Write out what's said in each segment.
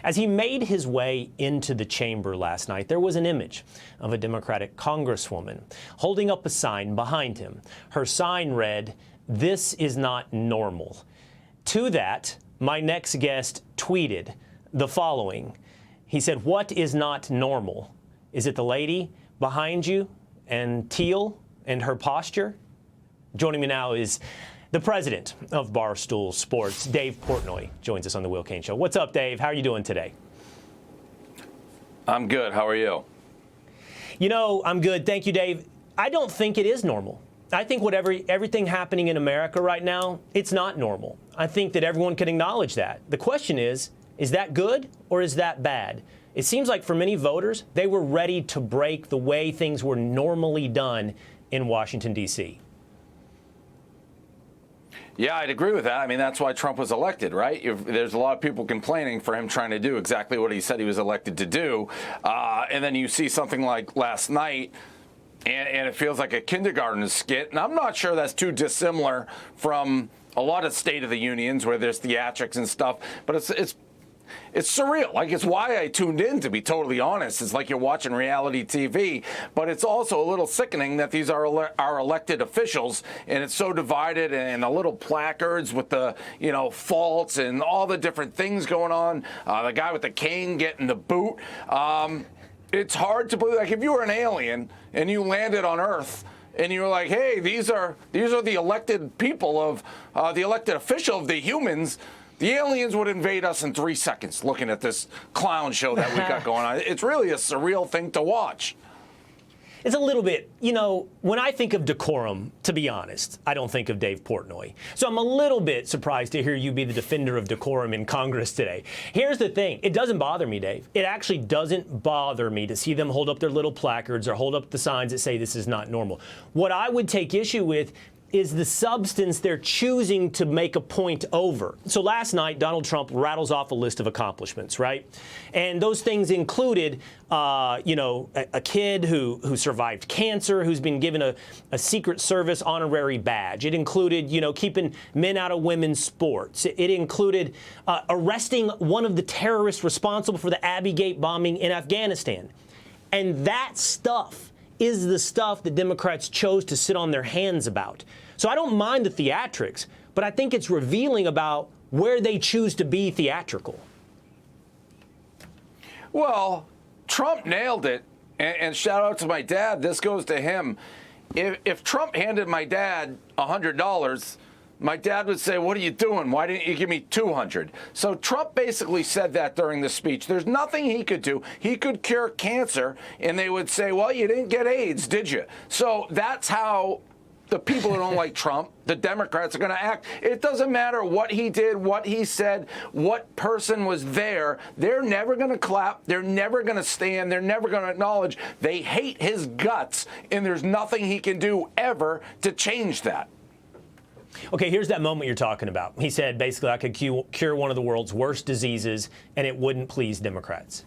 As he made his way into the chamber last night, there was an image of a Democratic congresswoman holding up a sign behind him. Her sign read, "This is not normal." To that, my next guest tweeted the following. He said, "What is not normal? Is it the lady behind you and teal and her posture?" Joining me now is the president of Barstool Sports, Dave Portnoy, joins us on the Will Cain Show. What's up, Dave? How are you doing today? I'm good. How are you? You know, I'm good. Thank you, Dave. I don't think it is normal. I think everything happening in America right now, it's not normal. I think that everyone can acknowledge that. The question is that good or is that bad? It seems like for many voters, they were ready to break the way things were normally done in Washington, D.C. Yeah, I'd agree with that. I mean, that's why Trump was elected, right? There's a lot of people complaining for him trying to do exactly what he said he was elected to do. And then you see something like last night, and it feels like a kindergarten skit. And I'm not sure that's too dissimilar from a lot of State of the Unions where there's theatrics and stuff. But it's surreal. Like, it's why I tuned in, to be totally honest. It's like you're watching reality TV, but it's also a little sickening that these are our elected officials, and it's so divided, and the little placards with the, faults and all the different things going on. The guy with the cane getting the boot. It's hard to believe. Like, if you were an alien and you landed on Earth, and you were like, hey, these are the elected people of the elected official of the humans. The aliens would invade us in 3 seconds looking at this clown show that we got going on. It's really a surreal thing to watch. It's a little bit, when I think of decorum, to be honest, I don't think of Dave Portnoy. So I'm a little bit surprised to hear you be the defender of decorum in Congress today. Here's the thing. It doesn't bother me, Dave. It actually doesn't bother me to see them hold up their little placards or hold up the signs that say this is not normal. What I would take issue with is the substance they're choosing to make a point over. So last night, Donald Trump rattles off a list of accomplishments, right? And those things included, a kid who survived cancer, who's been given a Secret Service honorary badge. It included, keeping men out of women's sports. It included arresting one of the terrorists responsible for the Abbey Gate bombing in Afghanistan. And that stuff is the stuff that Democrats chose to sit on their hands about. So I don't mind the theatrics, but I think it's revealing about where they choose to be theatrical. Well, Trump nailed it, and shout out to my dad. This goes to him. If Trump handed my dad $100, my dad would say, what are you doing? Why didn't you give me $200? So Trump basically said that during the speech. There's nothing he could do. He could cure cancer, and they would say, well, you didn't get AIDS, did you? So that's how the people who don't like Trump, the Democrats, are going to act. It doesn't matter what he did, what he said, what person was there. They're never going to clap. They're never going to stand. They're never going to acknowledge. They hate his guts, and there's nothing he can do ever to change that. Okay, here's that moment you're talking about. He said, basically, I could cure one of the world's worst diseases, and it wouldn't please Democrats.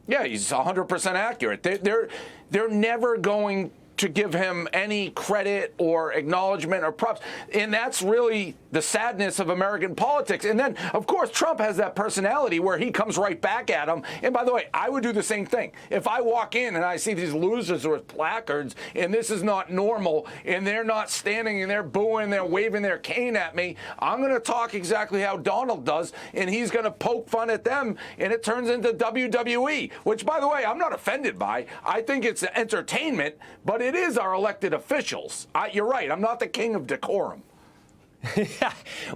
Yeah, he's 100% accurate. They're never going to give him any credit or acknowledgement or props. And that's really the sadness of American politics. And then, of course, Trump has that personality where he comes right back at him. And by the way, I would do the same thing. If I walk in and I see these losers with placards and this is not normal and they're not standing and they're booing, they're waving their cane at me, I'm going to talk exactly how Donald does, and he's going to poke fun at them, and it turns into WWE, which, by the way, I'm not offended by. I think it's entertainment, but it is our elected officials. You're right. I'm not the king of decorum.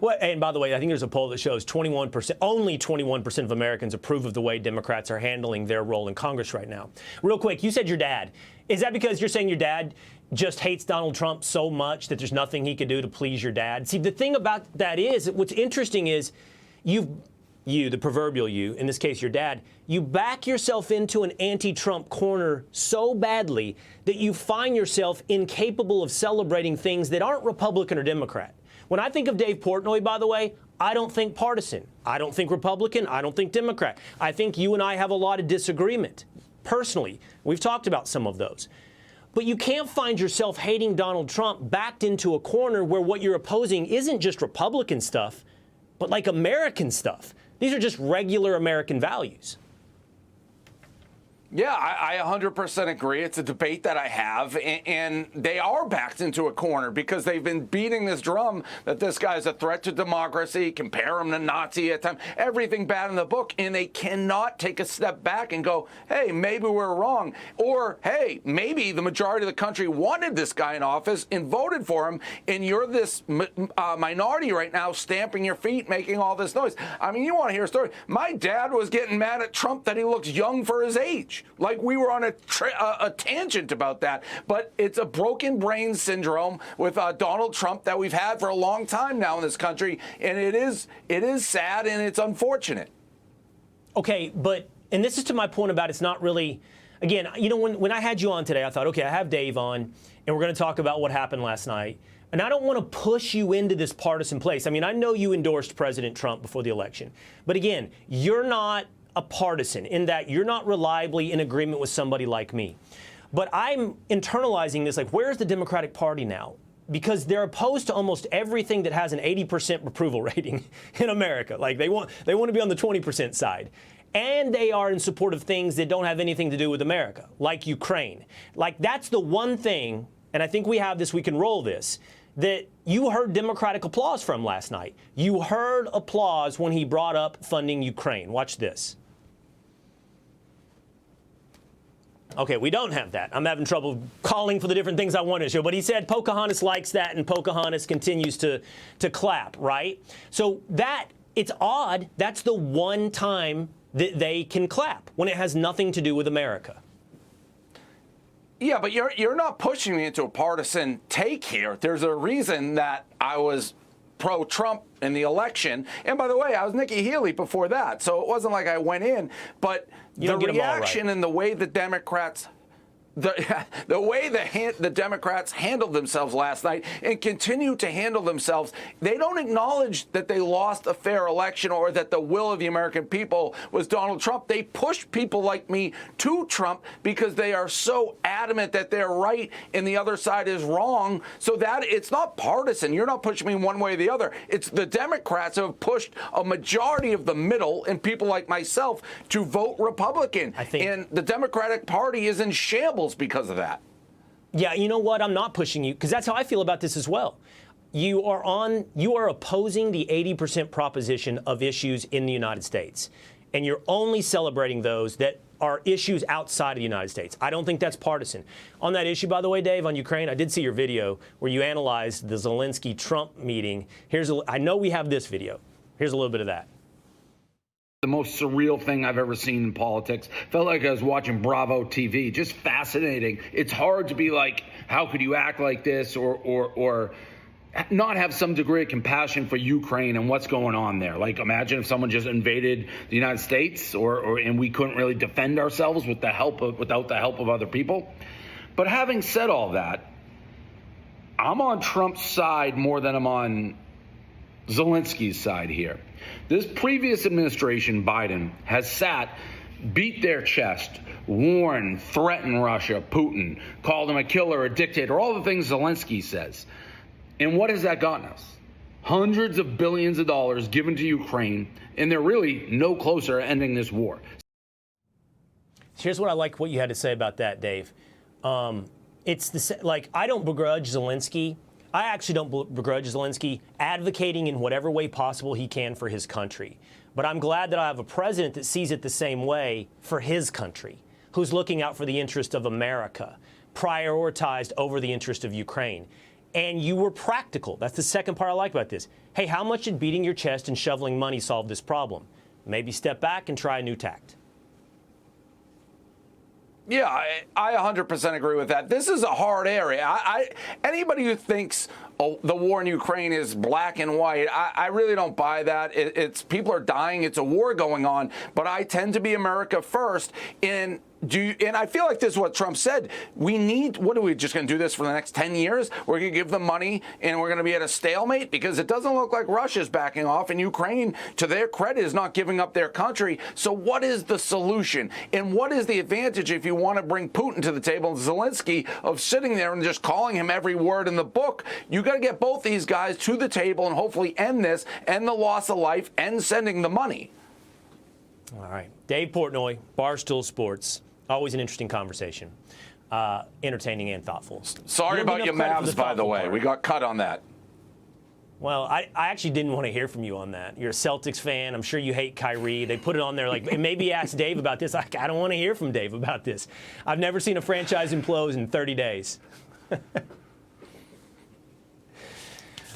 Well, and by the way, I think there's a poll that shows only 21% of Americans approve of the way Democrats are handling their role in Congress right now. Real quick, you said your dad. Is that because you're saying your dad just hates Donald Trump so much that there's nothing he could do to please your dad? See, the thing about that is, what's interesting is you, the proverbial you, in this case your dad, you back yourself into an anti-Trump corner so badly that you find yourself incapable of celebrating things that aren't Republican or Democrat. When I think of Dave Portnoy, by the way, I don't think partisan. I don't think Republican. I don't think Democrat. I think you and I have a lot of disagreement. Personally, we've talked about some of those. But you can't find yourself hating Donald Trump backed into a corner where what you're opposing isn't just Republican stuff, But like American stuff, these are just regular American values. Yeah, I 100% agree. It's a debate that I have, and they are backed into a corner because they've been beating this drum that this guy's a threat to democracy, compare him to Nazi at times, everything bad in the book, and they cannot take a step back and go, hey, maybe we're wrong, or hey, maybe the majority of the country wanted this guy in office and voted for him, and you're this minority right now stamping your feet, making all this noise. I mean, you want to hear a story. My dad was getting mad at Trump that he looks young for his age. Like we were on a tangent about that. But it's a broken brain syndrome with Donald Trump that we've had for a long time now in this country. And it is sad and it's unfortunate. Okay, but, and this is to my point about it's not really, again, you know, when I had you on today, I thought, okay, I have Dave on, and we're going to talk about what happened last night. And I don't want to push you into this partisan place. I mean, I know you endorsed President Trump before the election. But again, you're not a partisan in that you're not reliably in agreement with somebody like me. But I'm internalizing this, like, where's the Democratic Party now? Because they're opposed to almost everything that has an 80% approval rating in America. Like, they want to be on the 20% side. And they are in support of things that don't have anything to do with America, like Ukraine. Like, that's the one thing, and I think we have this, we can roll this, that you heard Democratic applause from last night. You heard applause when he brought up funding Ukraine. Watch this. Okay, we don't have that. I'm having trouble calling for the different things I want to show. But he said Pocahontas likes that, and Pocahontas continues to clap, right? So that, it's odd. That's the one time that they can clap, when it has nothing to do with America. Yeah, but you're not pushing me into a partisan take here. There's a reason that I was pro-Trump in the election. And by the way, I was Nikki Haley before that, so it wasn't like I went in. But the reaction and the way the Democrats, the way the Democrats handled themselves last night and continue to handle themselves, they don't acknowledge that they lost a fair election or that the will of the American people was Donald Trump. They push people like me to Trump because they are so adamant that they're right and the other side is wrong. So that it's not partisan. You're not pushing me one way or the other. It's the Democrats who have pushed a majority of the middle and people like myself to vote Republican. And the Democratic Party is in shambles because of that. Yeah, you know what? I'm not pushing you, because that's how I feel about this as well. You are opposing the 80% proposition of issues in the United States, and you're only celebrating those that are issues outside of the United States. I don't think that's partisan. On that issue, by the way, Dave, on Ukraine, I did see your video where you analyzed the Zelensky-Trump meeting. I know we have this video. Here's a little bit of that. The most surreal thing I've ever seen in politics. Felt like I was watching Bravo TV. Just fascinating. It's hard to be like, how could you act like this, or not have some degree of compassion for Ukraine and what's going on there. Like, imagine if someone just invaded the United States, and we couldn't really defend ourselves without the help of other people. But having said all that, I'm on Trump's side more than I'm on Zelensky's side here. This previous administration, Biden, has sat, beat their chest, warned, threatened Russia, Putin, called him a killer, a dictator, all the things Zelensky says. And what has that gotten us? Hundreds of billions of dollars given to Ukraine, and they're really no closer to ending this war. Here's what I like what you had to say about that, Dave. Like, I don't begrudge Zelensky. I actually don't begrudge Zelensky advocating in whatever way possible he can for his country. But I'm glad that I have a president that sees it the same way for his country, who's looking out for the interest of America, prioritized over the interest of Ukraine. And you were practical. That's the second part I like about this. Hey, how much did beating your chest and shoveling money solve this problem? Maybe step back and try a new tact. Yeah, I 100% agree with that. This is a hard area. Anybody who thinks the war in Ukraine is black and white, I really don't buy that. It's people are dying. It's a war going on. But I tend to be America first. And And I feel like this is what Trump said. What are we just going to do this for the next 10 years? We're going to give them money and we're going to be at a stalemate because it doesn't look like Russia's backing off and Ukraine, to their credit, is not giving up their country. So what is the solution? And what is the advantage if you want to bring Putin to the table and Zelensky of sitting there and just calling him every word in the book? You got to get both these guys to the table and hopefully end this, end the loss of life, and sending the money. All right. Dave Portnoy, Barstool Sports. Always an interesting conversation. Entertaining and thoughtful. Sorry about your Mavs, by the way. Part. We got cut on that. Well, I actually didn't want to hear from you on that. You're a Celtics fan. I'm sure you hate Kyrie. They put it on there like, maybe ask Dave about this. I don't want to hear from Dave about this. I've never seen a franchise implode in 30 days.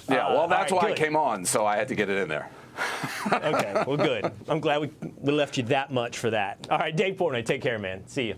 Yeah, well, that's right, why good. I came on, so I had to get it in there. Okay, well, good. I'm glad we left you that much for that. All right, Dave Portnoy, take care, man. See you.